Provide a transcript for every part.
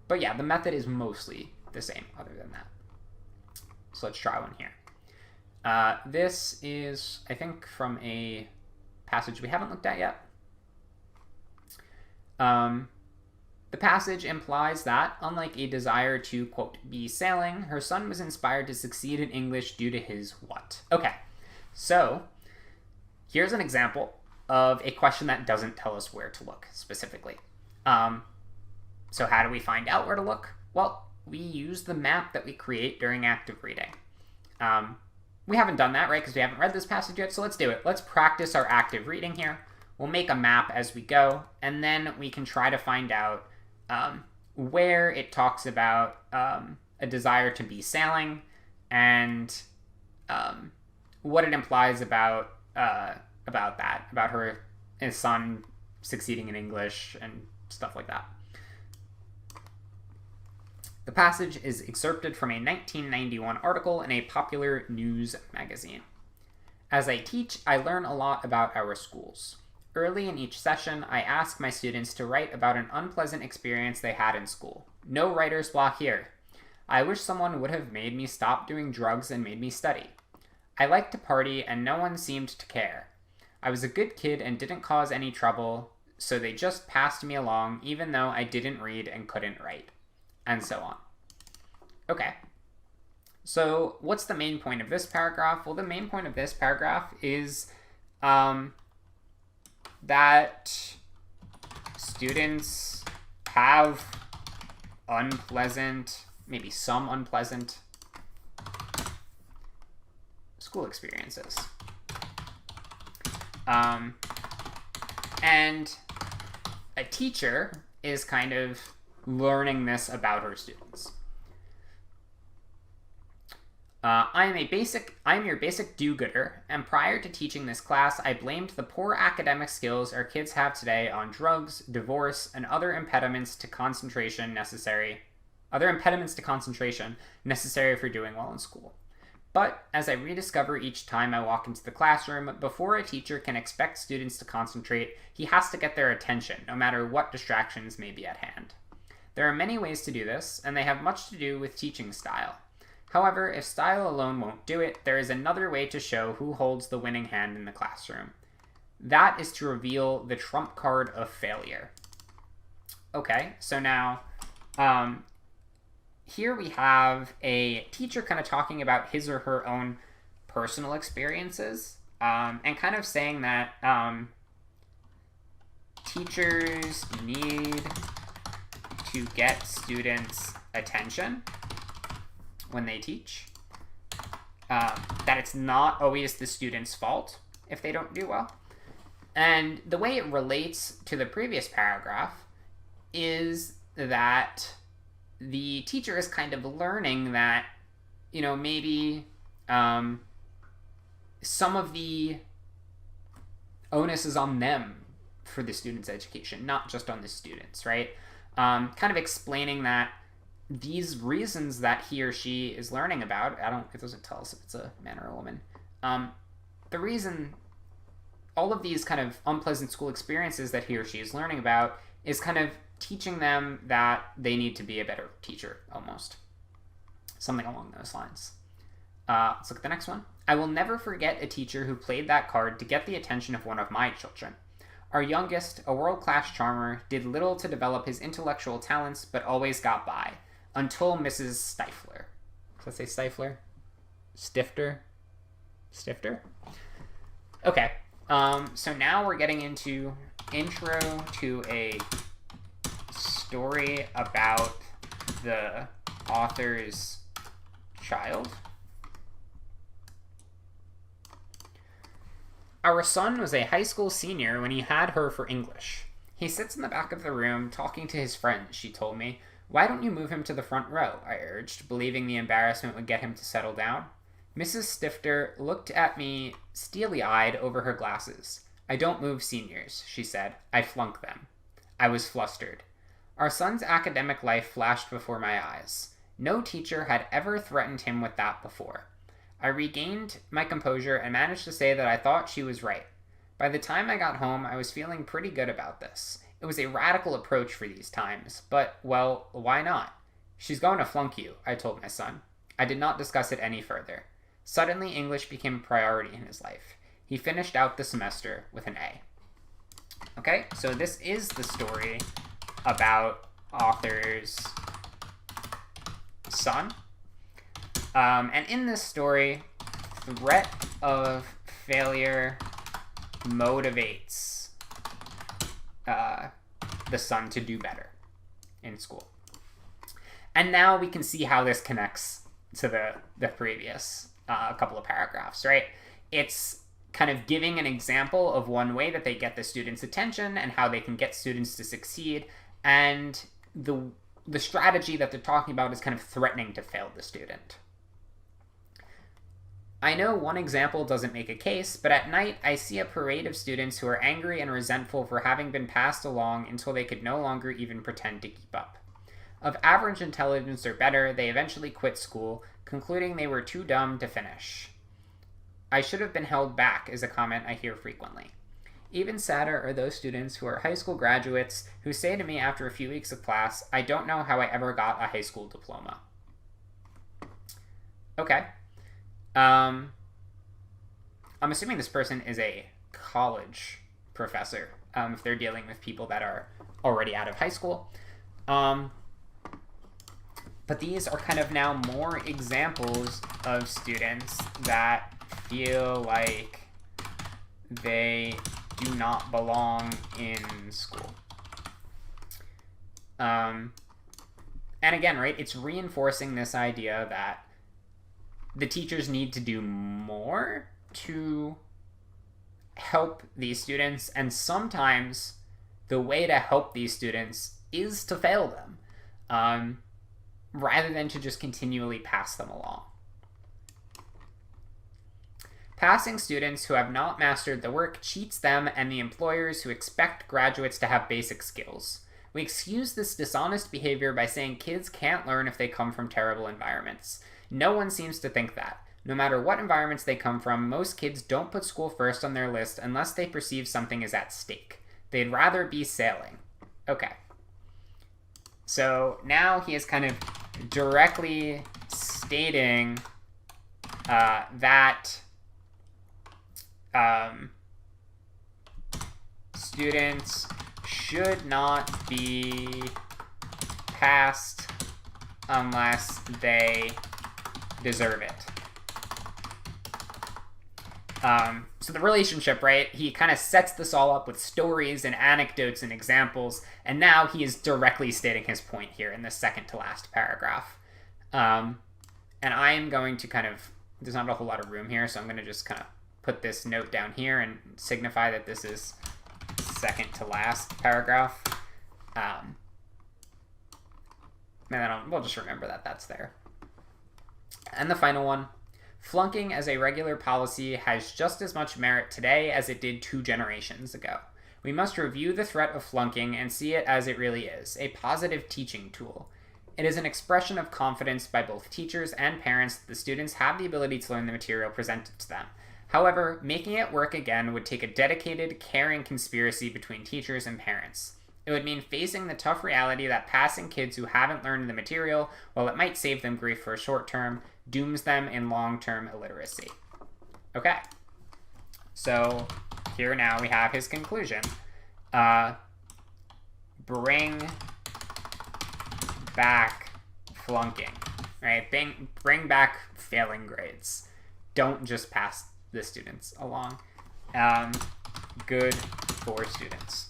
But yeah, the method is mostly the same other than that. So let's try one here. This is, I think, from a passage we haven't looked at yet. The passage implies that, unlike a desire to, quote, be sailing, her son was inspired to succeed in English due to his what? Okay, so here's an example of a question that doesn't tell us where to look specifically. So how do we find out where to look? Well, we use the map that we create during active reading. We haven't done that, right, because we haven't read this passage yet, so let's do it. Let's practice our active reading here. We'll make a map as we go, and then we can try to find out where it talks about a desire to be sailing and what it implies about that, about his son succeeding in English and stuff like that. The passage is excerpted from a 1991 article in a popular news magazine. As I teach, I learn a lot about our schools. Early in each session, I ask my students to write about an unpleasant experience they had in school. No writer's block here. I wish someone would have made me stop doing drugs and made me study. I liked to party and no one seemed to care. I was a good kid and didn't cause any trouble, so they just passed me along even though I didn't read and couldn't write. And so on. Okay. So what's the main point of this paragraph? Well, the main point of this paragraph is that students have unpleasant, maybe some unpleasant school experiences. And a teacher is kind of learning this about her students. I am your basic do-gooder, and prior to teaching this class, I blamed the poor academic skills our kids have today on drugs, divorce, and other impediments to concentration necessary for doing well in school. But as I rediscover each time I walk into the classroom, before a teacher can expect students to concentrate, he has to get their attention, no matter what distractions may be at hand. There are many ways to do this, and they have much to do with teaching style. However, if style alone won't do it, there is another way to show who holds the winning hand in the classroom. That is to reveal the trump card of failure. Okay, so now, here we have a teacher kind of talking about his or her own personal experiences, and kind of saying that teachers need to get students' attention when they teach, that it's not always the student's fault if they don't do well. And the way it relates to the previous paragraph is that the teacher is kind of learning that, you know, maybe some of the onus is on them for the student's education, not just on the students, right? Kind of explaining that these reasons that he or she is learning about, it doesn't tell us if it's a man or a woman. The reason, all of these kind of unpleasant school experiences that he or she is learning about is kind of teaching them that they need to be a better teacher, almost. Something along those lines. Let's look at the next one. I will never forget a teacher who played that card to get the attention of one of my children. Our youngest, a world-class charmer, did little to develop his intellectual talents, but always got by. Until Mrs. Stifler. Does that say Stifler? Stifter? Okay. So now we're getting into intro to a story about the author's child. Our son was a high school senior when he had her for English. He sits in the back of the room talking to his friends, she told me. Why don't you move him to the front row? I urged, believing the embarrassment would get him to settle down. Mrs. Stifter looked at me steely-eyed over her glasses. I don't move seniors, she said. I flunk them. I was flustered. Our son's academic life flashed before my eyes. No teacher had ever threatened him with that before. I regained my composure and managed to say that I thought she was right. By the time I got home, I was feeling pretty good about this. It was a radical approach for these times, but, well, why not? She's going to flunk you, I told my son. I did not discuss it any further. Suddenly, English became a priority in his life. He finished out the semester with an A. Okay, so this is the story about author's son. And in this story, threat of failure motivates the son to do better in school. And now we can see how this connects to the previous couple of paragraphs, right? It's kind of giving an example of one way that they get the students' attention and how they can get students to succeed. And the strategy that they're talking about is kind of threatening to fail the student. I know one example doesn't make a case, but at night I see a parade of students who are angry and resentful for having been passed along until they could no longer even pretend to keep up. Of average intelligence or better, they eventually quit school, concluding they were too dumb to finish. I should have been held back is a comment I hear frequently. Even sadder are those students who are high school graduates who say to me after a few weeks of class, I don't know how I ever got a high school diploma. Okay. I'm assuming this person is a college professor, if they're dealing with people that are already out of high school. But these are kind of now more examples of students that feel like they do not belong in school. And again, right, it's reinforcing this idea that the teachers need to do more to help these students, and sometimes the way to help these students is to fail them, rather than to just continually pass them along. Passing students who have not mastered the work cheats them and the employers who expect graduates to have basic skills. We excuse this dishonest behavior by saying kids can't learn if they come from terrible environments. No one seems to think that. No matter what environments they come from, most kids don't put school first on their list unless they perceive something is at stake. They'd rather be sailing. Okay. So now he is kind of directly stating that students should not be passed unless they deserve it. So the relationship, right? He kind of sets this all up with stories and anecdotes and examples, and now he is directly stating his point here in the second to last paragraph. And I am going to kind of, there's not a whole lot of room here, so I'm going to just kind of put this note down here and signify that this is second to last paragraph. And then we'll just remember that that's there. And the final one, flunking as a regular policy has just as much merit today as it did 2 generations ago. We must review the threat of flunking and see it as it really is, a positive teaching tool. It is an expression of confidence by both teachers and parents that the students have the ability to learn the material presented to them. However, making it work again would take a dedicated, caring conspiracy between teachers and parents. It would mean facing the tough reality that passing kids who haven't learned the material, while it might save them grief for a short term, dooms them in long-term illiteracy. Okay. So here now we have his conclusion. Bring back flunking, right? Bring back failing grades. Don't just pass the students along. Good for students.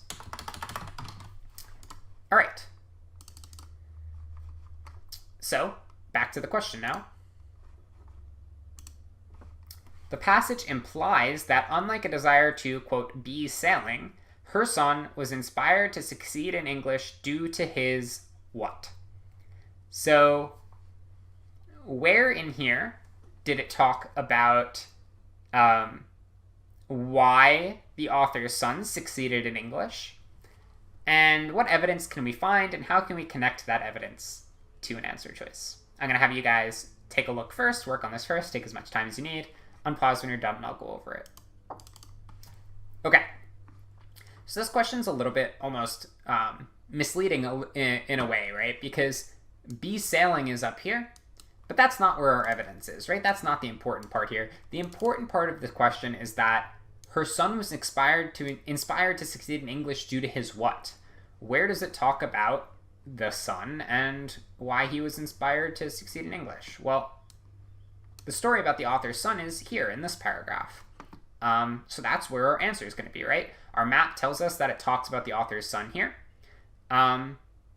All right. So, back to the question now. The passage implies that unlike a desire to, quote, be sailing, her son was inspired to succeed in English due to his what? So, where in here did it talk about why the author's son succeeded in English? And what evidence can we find, and how can we connect that evidence to an answer choice? I'm going to have you guys take a look first, work on this first, take as much time as you need, unpause when you're done, and I'll go over it. Okay. So this question's a little bit almost misleading in a way, right? Because be sailing is up here, but that's not where our evidence is, right? That's not the important part here. The important part of the question is that her son was inspired to succeed in English due to his what? Where does it talk about the son and why he was inspired to succeed in English? Well, the story about the author's son is here in this paragraph. So that's where our answer is going to be, right? Our map tells us that it talks about the author's son here.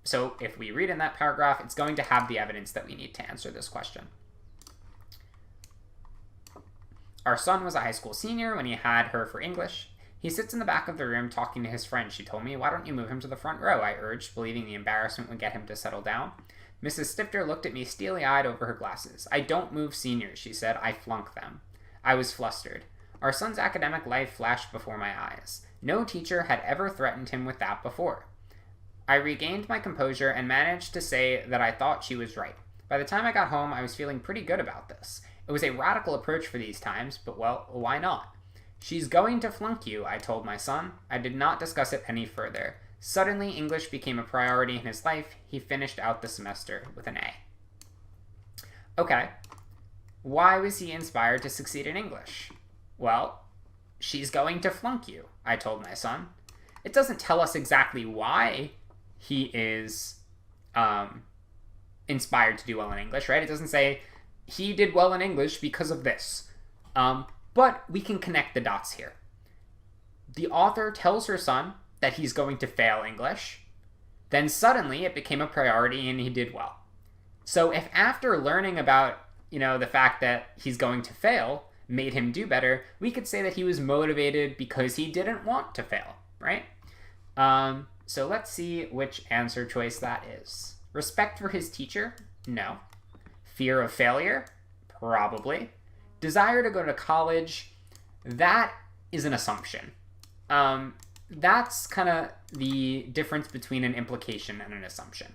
So if we read in that paragraph, it's going to have the evidence that we need to answer this question. Our son was a high school senior when he had her for English. He sits in the back of the room talking to his friend, she told me. Why don't you move him to the front row? I urged, believing the embarrassment would get him to settle down. Mrs. Stifter looked at me steely-eyed over her glasses. I don't move seniors, she said. I flunk them. I was flustered. Our son's academic life flashed before my eyes. No teacher had ever threatened him with that before. I regained my composure and managed to say that I thought she was right. By the time I got home, I was feeling pretty good about this. It was a radical approach for these times, but well, why not? She's going to flunk you, I told my son. I did not discuss it any further. Suddenly, English became a priority in his life. He finished out the semester with an A. Okay, why was he inspired to succeed in English? Well, she's going to flunk you, I told my son. It doesn't tell us exactly why he is inspired to do well in English, right? It doesn't say he did well in English because of this. But we can connect the dots here. The author tells her son that he's going to fail English. Then suddenly it became a priority and he did well. So if after learning about, the fact that he's going to fail made him do better, we could say that he was motivated because he didn't want to fail, right? So let's see which answer choice that is. Respect for his teacher? No. Fear of failure? Probably. Desire to go to college? That is an assumption. That's kind of the difference between an implication and an assumption.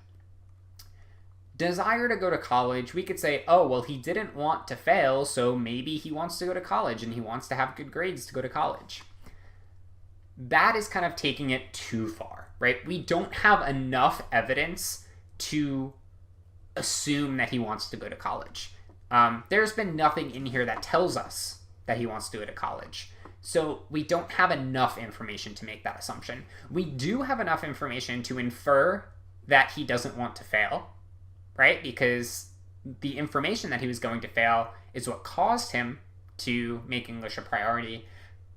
Desire to go to college, we could say, oh, well, he didn't want to fail, so maybe he wants to go to college and he wants to have good grades to go to college. That is kind of taking it too far, right? We don't have enough evidence to assume that he wants to go to college. There's been nothing in here that tells us that he wants to go to college. So we don't have enough information to make that assumption. We do have enough information to infer that he doesn't want to fail, right? Because the information that he was going to fail is what caused him to make English a priority.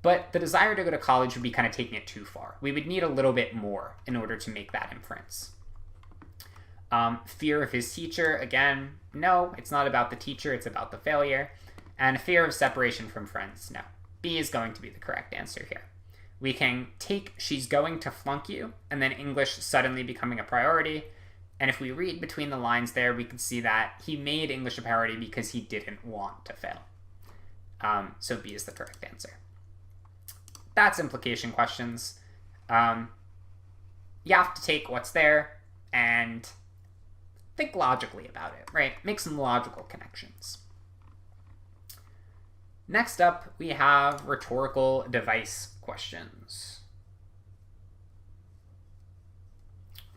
But the desire to go to college would be kind of taking it too far. We would need a little bit more in order to make that inference. Fear of his teacher, again, no, it's not about the teacher, it's about the failure. And fear of separation from friends, no. B is going to be the correct answer here. We can take she's going to flunk you, and then English suddenly becoming a priority. And if we read between the lines there, we can see that he made English a priority because he didn't want to fail. So B is the correct answer. That's implication questions. You have to take what's there and think logically about it, right? Make some logical connections. Next up, we have rhetorical device questions.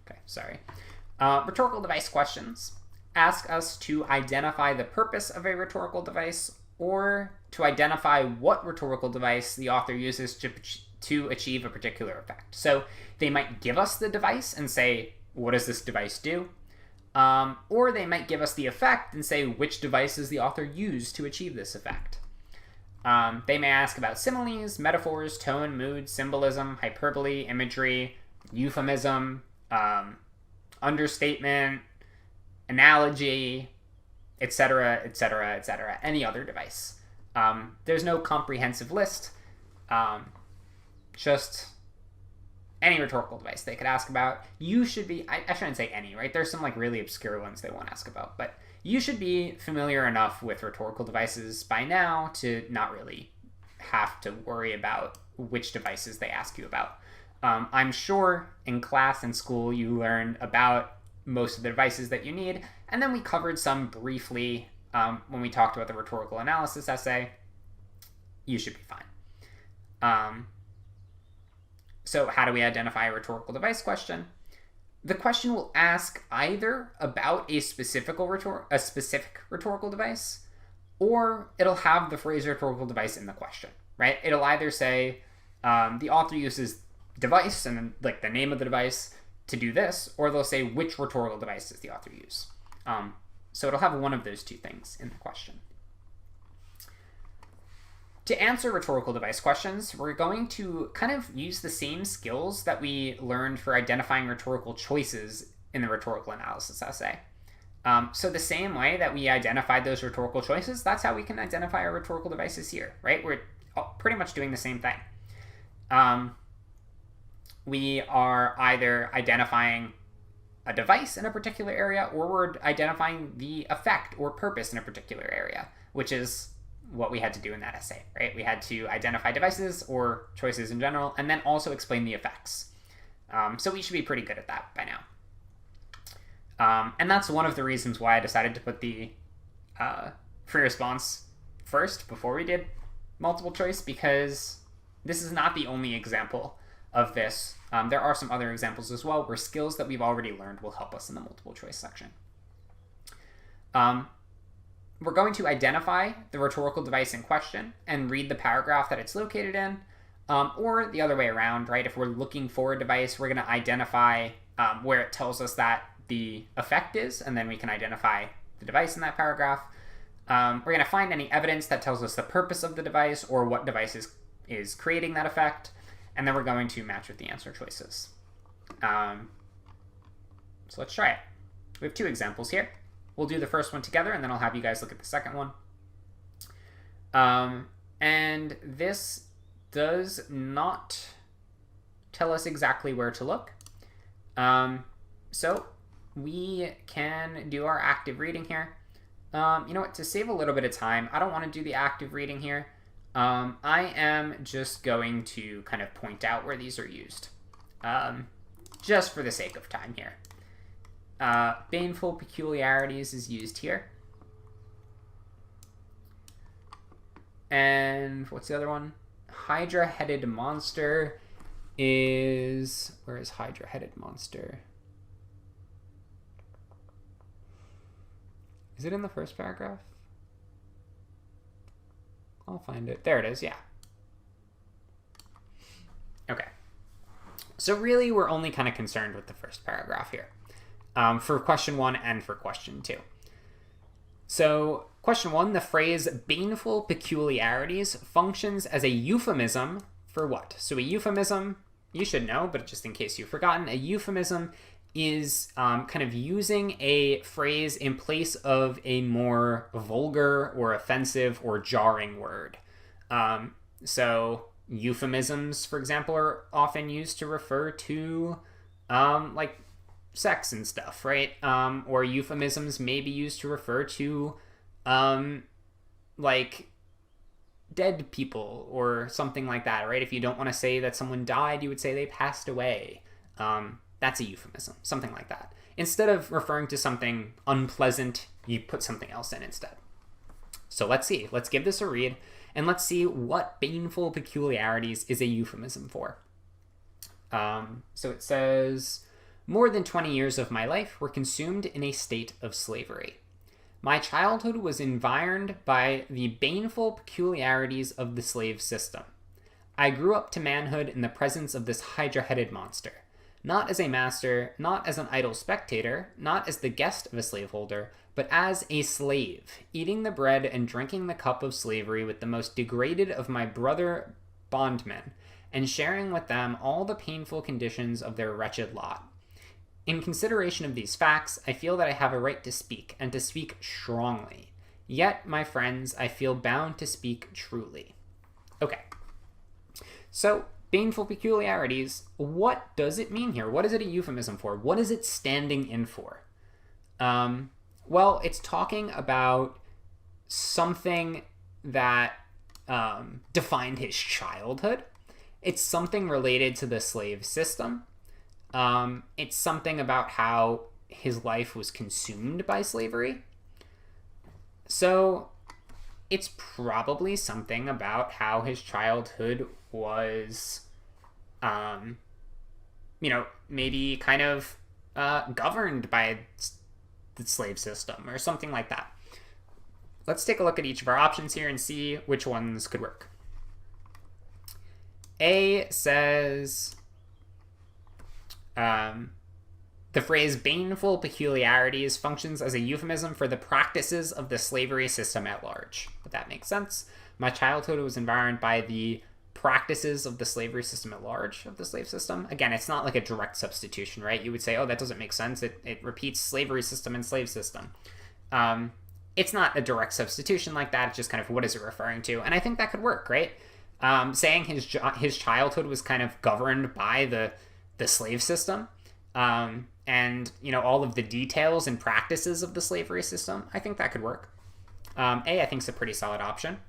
Okay, sorry. Rhetorical device questions ask us to identify the purpose of a rhetorical device or to identify what rhetorical device the author uses to achieve a particular effect. So they might give us the device and say, what does this device do? Or they might give us the effect and say, which devices the author used to achieve this effect. They may ask about similes, metaphors, tone, mood, symbolism, hyperbole, imagery, euphemism, understatement, analogy, etc., etc., etc., any other device. There's no comprehensive list, just any rhetorical device they could ask about. You should be, I shouldn't say any, right? There's some like really obscure ones they won't ask about, but you should be familiar enough with rhetorical devices by now to not really have to worry about which devices they ask you about. I'm sure in class and school you learned about most of the devices that you need, and then we covered some briefly when we talked about the rhetorical analysis essay. You should be fine. So how do we identify a rhetorical device question? The question will ask either about a specific rhetorical device, or it'll have the phrase rhetorical device in the question, right? It'll either say the author uses device and then like the name of the device to do this, or they'll say which rhetorical device does the author use. So it'll have one of those two things in the question. To answer rhetorical device questions, we're going to kind of use the same skills that we learned for identifying rhetorical choices in the rhetorical analysis essay. So the same way that we identified those rhetorical choices, that's how we can identify our rhetorical devices here, right? We're pretty much doing the same thing. We are either identifying a device in a particular area, or we're identifying the effect or purpose in a particular area, which is what we had to do in that essay, right? We had to identify devices or choices in general, and then also explain the effects. So we should be pretty good at that by now. And that's one of the reasons why I decided to put the free response first before we did multiple choice, because this is not the only example of this. There are some other examples as well where skills that we've already learned will help us in the multiple choice section. We're going to identify the rhetorical device in question and read the paragraph that it's located in, or the other way around, right? If we're looking for a device, we're going to identify where it tells us that the effect is, and then we can identify the device in that paragraph. We're going to find any evidence that tells us the purpose of the device or what device is creating that effect, and then we're going to match with the answer choices. So let's try it. We have two examples here. We'll do the first one together, and then I'll have you guys look at the second one. And this does not tell us exactly where to look. So we can do our active reading here. You know what? To save a little bit of time, I don't want to do the active reading here. I am just going to kind of point out where these are used, just for the sake of time here. Baneful peculiarities is used here. And what's the other one? Hydra-headed monster is... Where is Hydra-headed monster? Is it in the first paragraph? I'll find it. There it is, yeah. Okay. So really, we're only kind of concerned with the first paragraph here. For question 1 and for question 2. So, question 1, the phrase baneful peculiarities functions as a euphemism for what? So a euphemism, you should know, but just in case you've forgotten, a euphemism is kind of using a phrase in place of a more vulgar or offensive or jarring word. So euphemisms, for example, are often used to refer to like sex and stuff, right? Or euphemisms may be used to refer to like dead people or something like that, right? If you don't want to say that someone died, you would say they passed away. That's a euphemism, something like that. Instead of referring to something unpleasant, you put something else in instead. So let's see. Let's give this a read, and let's see what baneful peculiarities is a euphemism for. So it says, more than 20 years of my life were consumed in a state of slavery. My childhood was environed by the baneful peculiarities of the slave system. I grew up to manhood in the presence of this hydra-headed monster, not as a master, not as an idle spectator, not as the guest of a slaveholder, but as a slave, eating the bread and drinking the cup of slavery with the most degraded of my brother bondmen, and sharing with them all the painful conditions of their wretched lot. In consideration of these facts, I feel that I have a right to speak, and to speak strongly. Yet, my friends, I feel bound to speak truly. Okay. So, baneful peculiarities, what does it mean here? What is it a euphemism for? What is it standing in for? Well, it's talking about something that defined his childhood. It's something related to the slave system. It's something about how his life was consumed by slavery. So it's probably something about how his childhood was maybe kind of governed by the slave system or something like that. Let's take a look at each of our options here and see which ones could work. A says the phrase baneful peculiarities functions as a euphemism for the practices of the slavery system at large. But that makes sense. My childhood was environed by the practices of the slavery system at large, of the slave system. Again, it's not like a direct substitution, right? You would say, oh, that doesn't make sense. It repeats slavery system and slave system. It's not a direct substitution like that. It's just kind of what is it referring to? And I think that could work, right? Saying his childhood was kind of governed by the slave system, and all of the details and practices of the slavery system. I think that could work. A, I think is a pretty solid option.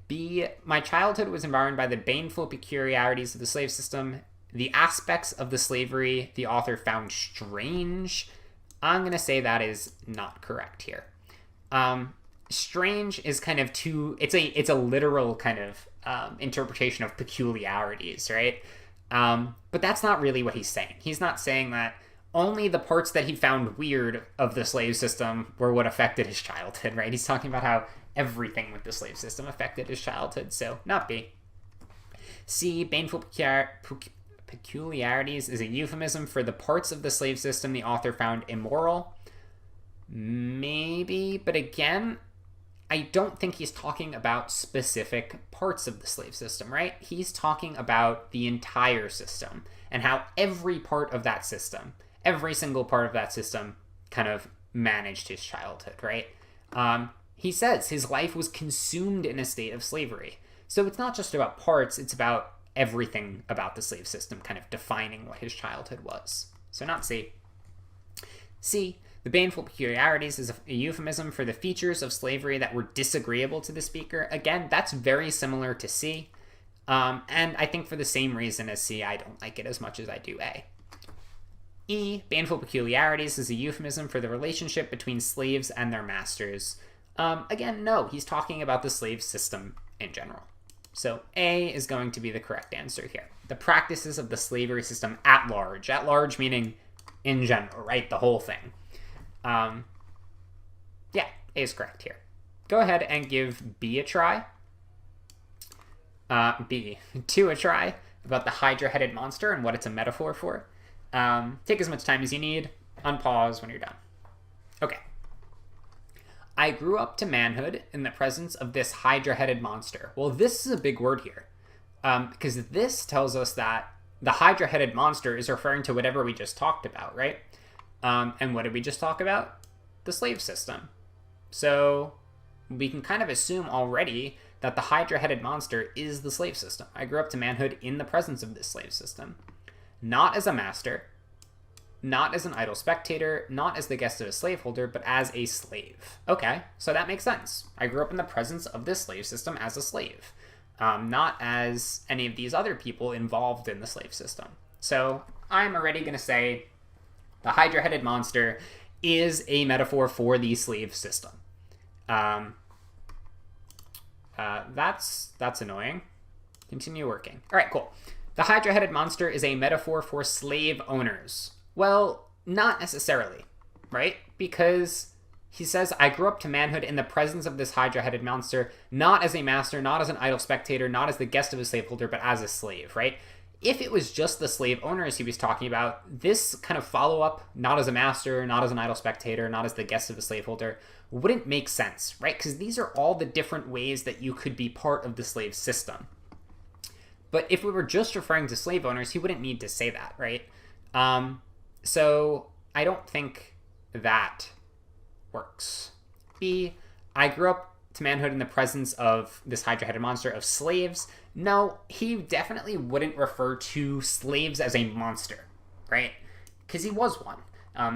B, my childhood was environed by the baneful peculiarities of the slave system, the aspects of the slavery the author found strange. I'm going to say that is not correct here. Strange is kind of it's a literal kind of interpretation of peculiarities, right? But that's not really what he's saying. He's not saying that only the parts that he found weird of the slave system were what affected his childhood, right? He's talking about how everything with the slave system affected his childhood, so not B. C, baneful peculiarities is a euphemism for the parts of the slave system the author found immoral. Maybe, but again, I don't think he's talking about specific parts of the slave system, right? He's talking about the entire system and how every part of that system, every single part of that system kind of managed his childhood, right? He says his life was consumed in a state of slavery. So it's not just about parts, it's about everything about the slave system kind of defining what his childhood was. So not C. C, the baneful peculiarities is a euphemism for the features of slavery that were disagreeable to the speaker. Again, that's very similar to C. And I think for the same reason as C, I don't like it as much as I do A. E, baneful peculiarities is a euphemism for the relationship between slaves and their masters. Again, no, he's talking about the slave system in general. So A is going to be the correct answer here. The practices of the slavery system at large. At large meaning in general, right? The whole thing. Yeah, A is correct here. Go ahead and give B a try. B2 a try about the Hydra-headed monster and what it's a metaphor for. Take as much time as you need. Unpause when you're done. Okay. I grew up to manhood in the presence of this Hydra-headed monster. Well, this is a big word here, because this tells us that the Hydra-headed monster is referring to whatever we just talked about, right? And what did we just talk about? The slave system. So we can kind of assume already that the Hydra-headed monster is the slave system. I grew up to manhood in the presence of this slave system. Not as a master, not as an idle spectator, not as the guest of a slaveholder, but as a slave. Okay, so that makes sense. I grew up in the presence of this slave system as a slave, not as any of these other people involved in the slave system. So I'm already going to say the Hydra-headed monster is a metaphor for the slave system. That's annoying. Continue working. All right, cool. The Hydra-headed monster is a metaphor for slave owners. Well, not necessarily, right? Because he says, I grew up to manhood in the presence of this Hydra-headed monster, not as a master, not as an idle spectator, not as the guest of a slaveholder, but as a slave, right? If it was just the slave owners he was talking about, this kind of follow-up, not as a master, not as an idle spectator, not as the guest of a slaveholder, wouldn't make sense, right? Because these are all the different ways that you could be part of the slave system. But if we were just referring to slave owners, he wouldn't need to say that, right? So I don't think that works. B, I grew up to manhood in the presence of this Hydra-headed monster of slaves. No, he definitely wouldn't refer to slaves as a monster, right? Because he was one.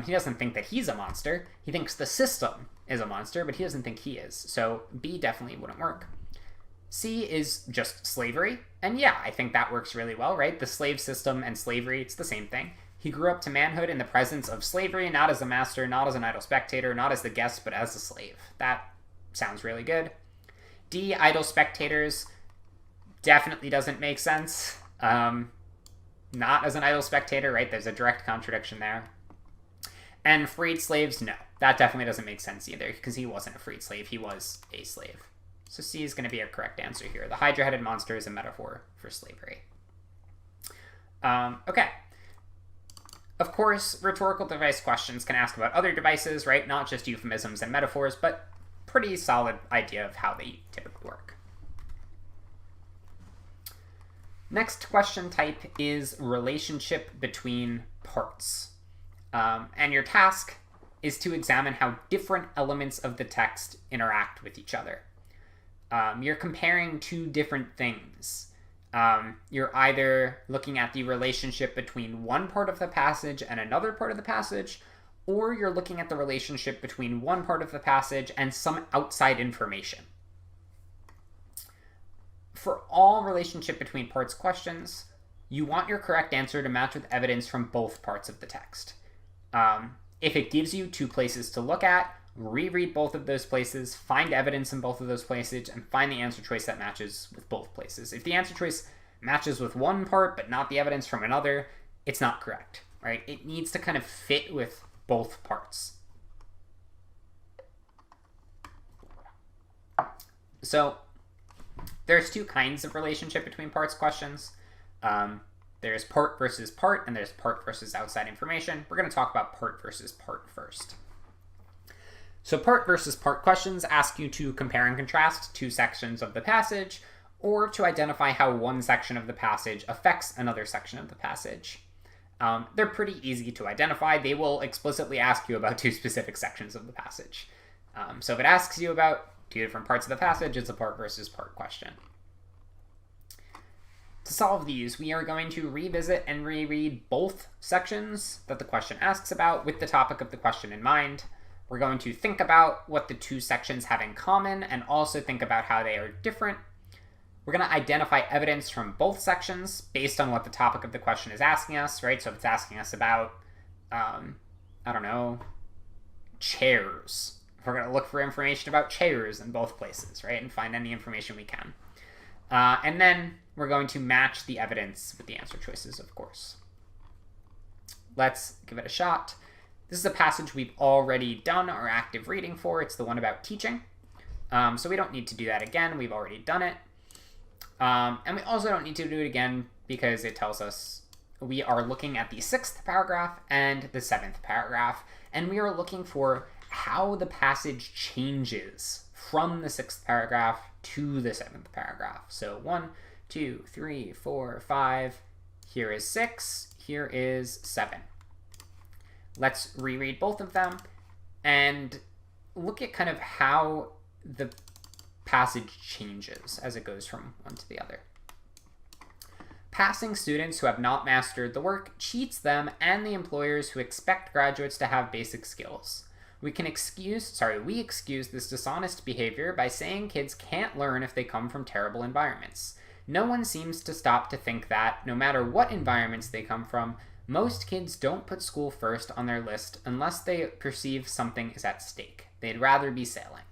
He doesn't think that he's a monster. He thinks the system is a monster, but he doesn't think he is. So B definitely wouldn't work. C is just slavery. And yeah, I think that works really well, right? The slave system and slavery, it's the same thing. He grew up to manhood in the presence of slavery, not as a master, not as an idle spectator, not as the guest, but as a slave. That sounds really good. D, idle spectators, definitely doesn't make sense. not as an idle spectator, right? There's a direct contradiction there. And freed slaves, no. That definitely doesn't make sense either, because he wasn't a freed slave, he was a slave. So C is going to be a correct answer here. The Hydra-headed monster is a metaphor for slavery. Okay. Of course, rhetorical device questions can ask about other devices, right? Not just euphemisms and metaphors, but pretty solid idea of how they typically work. Next question type is relationship between parts. And your task is to examine how different elements of the text interact with each other. You're comparing two different things. You're either looking at the relationship between one part of the passage and another part of the passage, or you're looking at the relationship between one part of the passage and some outside information. For all relationship between parts questions, you want your correct answer to match with evidence from both parts of the text. If it gives you two places to look at, reread both of those places, find evidence in both of those places, and find the answer choice that matches with both places. If the answer choice matches with one part but not the evidence from another, it's not correct, right? It needs to kind of fit with both parts. So there's two kinds of relationship between parts questions. There's part versus part, and there's part versus outside information. We're going to talk about part versus part first. So part versus part questions ask you to compare and contrast two sections of the passage, or to identify how one section of the passage affects another section of the passage. They're pretty easy to identify. They will explicitly ask you about two specific sections of the passage. So if it asks you about two different parts of the passage, it's a part versus part question. To solve these, we are going to revisit and reread both sections that the question asks about with the topic of the question in mind. We're going to think about what the two sections have in common and also think about how they are different. We're going to identify evidence from both sections based on what the topic of the question is asking us, right? So if it's asking us about, I don't know, chairs, we're going to look for information about chairs in both places, right? And find any information we can. And then we're going to match the evidence with the answer choices, of course. Let's give it a shot. This is a passage we've already done our active reading for. It's the one about teaching. So we don't need to do that again. We've already done it. And we also don't need to do it again because it tells us we are looking at the 6th paragraph and the 7th paragraph, and we are looking for how the passage changes from the 6th paragraph to the 7th paragraph. So 1, 2, 3, 4, 5. Here is 6. Here is 7. Let's reread both of them and look at kind of how the passage changes as it goes from one to the other. Passing students who have not mastered the work cheats them and the employers who expect graduates to have basic skills. We excuse this dishonest behavior by saying kids can't learn if they come from terrible environments. No one seems to stop to think that, no matter what environments they come from, most kids don't put school first on their list unless they perceive something is at stake. They'd rather be sailing.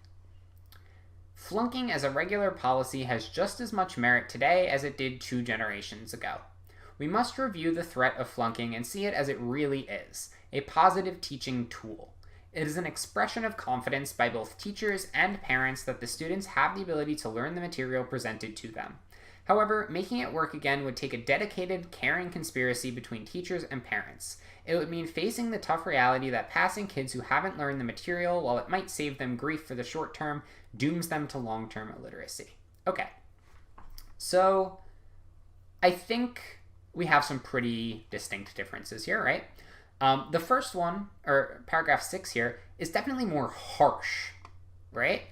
Flunking as a regular policy has just as much merit today as it did 2 generations ago. We must review the threat of flunking and see it as it really is, a positive teaching tool. It is an expression of confidence by both teachers and parents that the students have the ability to learn the material presented to them. However, making it work again would take a dedicated, caring conspiracy between teachers and parents. It would mean facing the tough reality that passing kids who haven't learned the material, while it might save them grief for the short term, dooms them to long-term illiteracy. Okay, so I think we have some pretty distinct differences here, right? The first one, or paragraph 6 here, is definitely more harsh, right?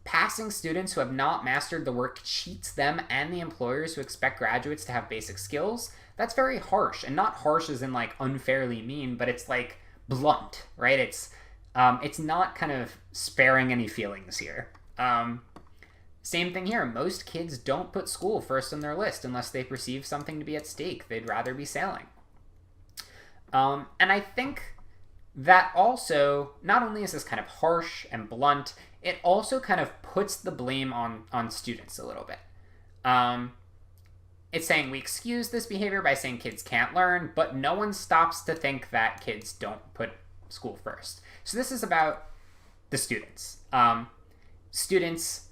Passing students who have not mastered the work cheats them and the employers who expect graduates to have basic skills. That's very harsh, and not harsh as in like unfairly mean, but it's like blunt, right? It's not kind of sparing any feelings here. Same thing here. Most kids don't put school first on their list unless they perceive something to be at stake. They'd rather be sailing. And I think that also, not only is this kind of harsh and blunt, it also kind of puts the blame on students a little bit. it's saying we excuse this behavior by saying kids can't learn, but no one stops to think that kids don't put school first. So this is about the students. Students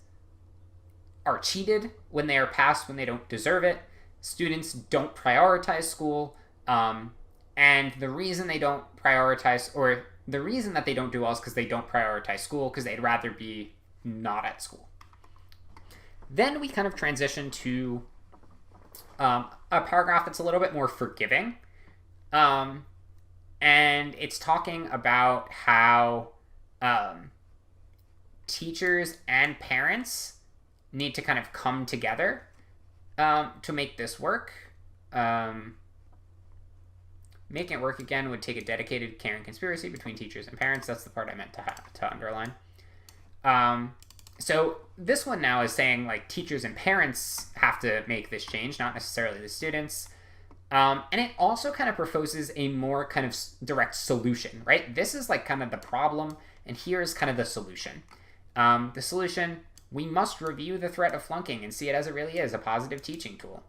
are cheated when they are passed when they don't deserve it. Students don't prioritize school. And the reason they don't prioritize, or the reason that they don't do well is because they don't prioritize school, because they'd rather be not at school. Then we kind of transition to a paragraph that's a little bit more forgiving. And it's talking about how teachers and parents need to kind of come together to make this work. Making it work again would take a dedicated, caring conspiracy between teachers and parents. That's the part I meant to underline. So this one now is saying like teachers and parents have to make this change, not necessarily the students. And it also kind of proposes a more kind of direct solution, right? This is like kind of the problem, and here's kind of the solution. The solution, we must review the threat of flunking and see it as it really is, a positive teaching tool.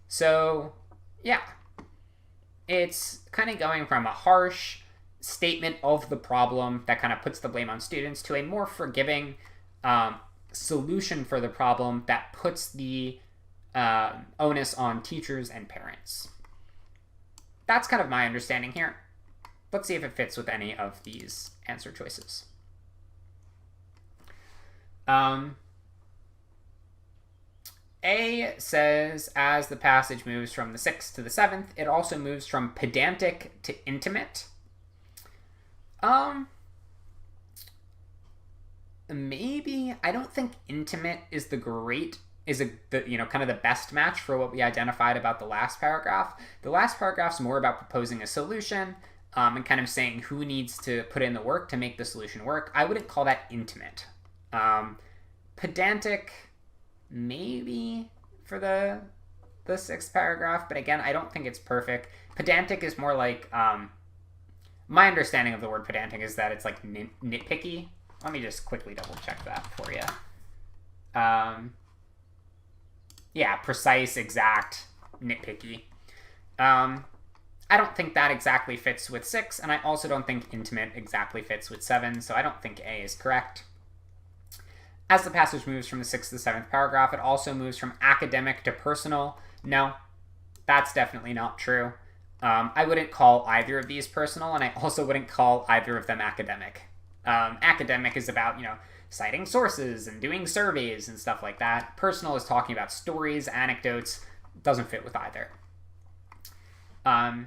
So, yeah. It's kind of going from a harsh statement of the problem that kind of puts the blame on students to a more forgiving solution for the problem that puts the onus on teachers and parents. That's kind of my understanding here. Let's see if it fits with any of these answer choices. A says, as the passage moves from the 6th to the 7th, it also moves from pedantic to intimate. Maybe. I don't think intimate is kind of the best match for what we identified about the last paragraph. The last paragraph's more about proposing a solution and kind of saying who needs to put in the work to make the solution work. I wouldn't call that intimate. Pedantic, maybe for the 6th paragraph, but again, I don't think it's perfect. Pedantic is more like, my understanding of the word pedantic is that it's like nitpicky. Let me just quickly double check that for you. Yeah, precise, exact, nitpicky. I don't think that exactly fits with 6, and I also don't think intimate exactly fits with 7, so I don't think A is correct. As the passage moves from the 6th to the 7th paragraph, it also moves from academic to personal. No, that's definitely not true. I wouldn't call either of these personal, and I also wouldn't call either of them academic. Academic is about, citing sources and doing surveys and stuff like that. Personal is talking about stories, anecdotes. Doesn't fit with either.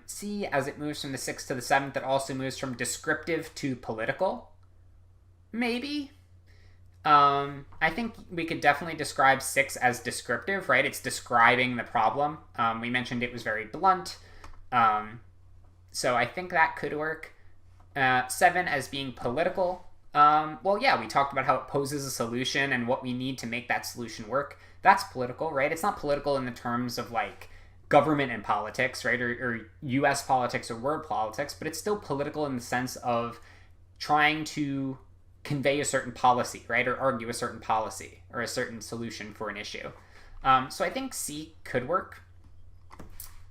C, as it moves from the 6th to the 7th, it also moves from descriptive to political. Maybe. I think we could definitely describe 6 as descriptive, right? It's describing the problem. We mentioned it was very blunt. So I think that could work. 7 as being political. Well, yeah, we talked about how it poses a solution and what we need to make that solution work. That's political, right? It's not political in the terms of like government and politics, right? Or US politics or world politics, but it's still political in the sense of trying to convey a certain policy, right? Or argue a certain policy or a certain solution for an issue. So I think C could work.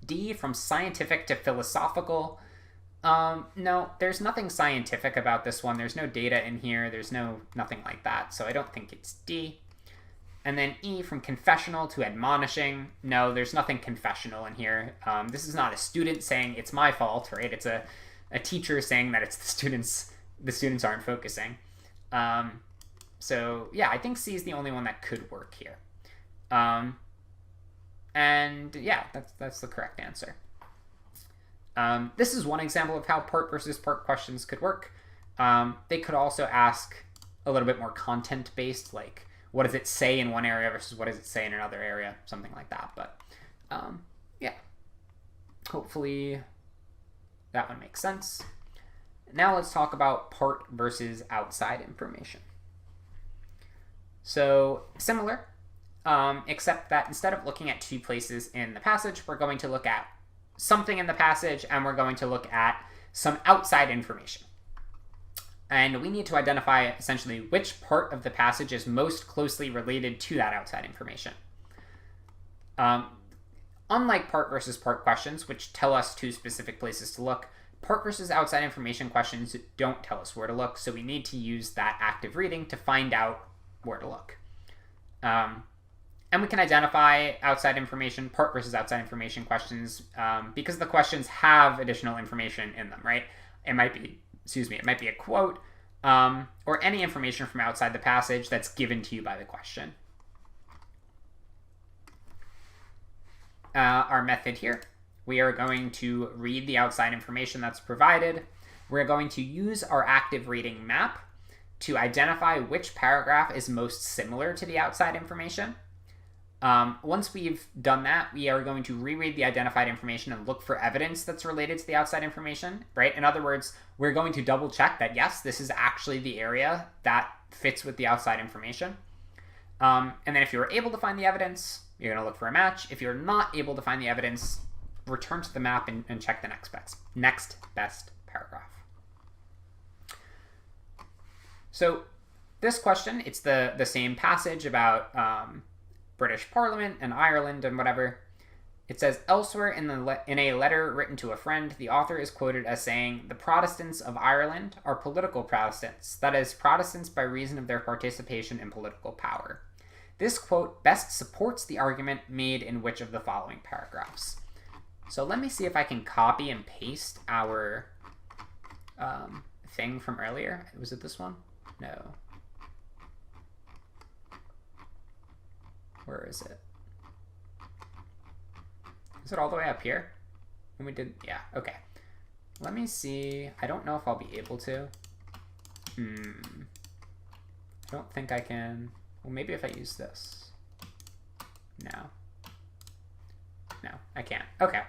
D, from scientific to philosophical. No, there's nothing scientific about this one. There's no data in here. There's nothing like that. So I don't think it's D. And then E, from confessional to admonishing. No, there's nothing confessional in here. This is not a student saying it's my fault, right? It's a teacher saying that it's the students aren't focusing. So yeah, I think C is the only one that could work here. And yeah, that's the correct answer. This is one example of how part versus part questions could work. They could also ask a little bit more content-based, like what does it say in one area versus what does it say in another area, something like that. But yeah, hopefully that one makes sense. Now let's talk about part versus outside information. So similar, except that instead of looking at 2 places in the passage, we're going to look at something in the passage and we're going to look at some outside information. And we need to identify essentially which part of the passage is most closely related to that outside information. Unlike part versus part questions, which tell us two specific places to look, part versus outside information questions don't tell us where to look, so we need to use that active reading to find out where to look. And we can identify outside information, part versus outside information questions, because the questions have additional information in them, right? It might be, it might be a quote, or any information from outside the passage that's given to you by the question. Our method here, we are going to read the outside information that's provided. We're going to use our active reading map to identify which paragraph is most similar to the outside information. Once we've done that, we are going to reread the identified information and look for evidence that's related to the outside information, right? In other words, we're going to double check that, yes, this is actually the area that fits with the outside information. And then if you're able to find the evidence, you're going to look for a match. If you're not able to find the evidence, return to the map and check the next best paragraph. So this question, it's the same passage about British Parliament and Ireland and whatever. It says, elsewhere in a letter written to a friend, the author is quoted as saying, the Protestants of Ireland are political Protestants, that is, Protestants by reason of their participation in political power. This quote best supports the argument made in which of the following paragraphs? So let me see if I can copy and paste our thing from earlier. Was it this one? No. Where is it? Is it all the way up here? When we did, yeah, okay. Let me see. I don't know if I'll be able to. I don't think I can. Well, maybe if I use this. No. No, I can't. Okay.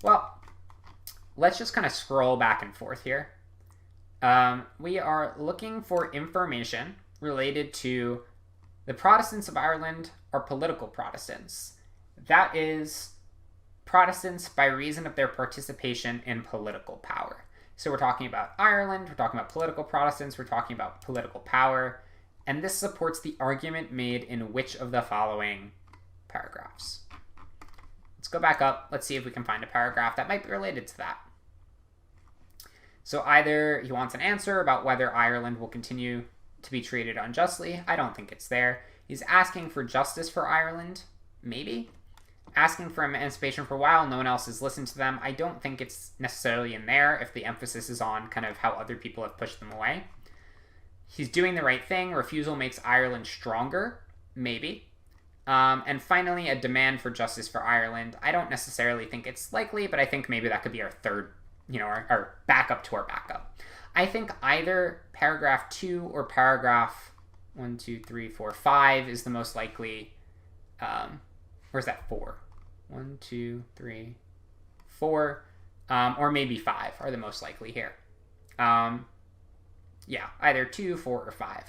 Well, let's just kind of scroll back and forth here. We are looking for information related to the Protestants of Ireland are political Protestants. That is, Protestants by reason of their participation in political power. So we're talking about Ireland, we're talking about political Protestants, we're talking about political power, and this supports the argument made in which of the following paragraphs? Let's go back up. Let's see if we can find a paragraph that might be related to that. So either he wants an answer about whether Ireland will continue to be treated unjustly. I don't think it's there. He's asking for justice for Ireland. Maybe. Asking for emancipation for a while. No one else has listened to them. I don't think it's necessarily in there if the emphasis is on kind of how other people have pushed them away. He's doing the right thing. Refusal makes Ireland stronger. Maybe. And finally, a demand for justice for Ireland. I don't necessarily think it's likely, but I think maybe that could be our third, our backup to our backup. I think either paragraph 2 or paragraph 1, 2, 3, 4, 5 is the most likely. Where's that 4? 1, 2, 3, 4, or maybe 5 are the most likely here. Yeah, either 2, 4, or 5.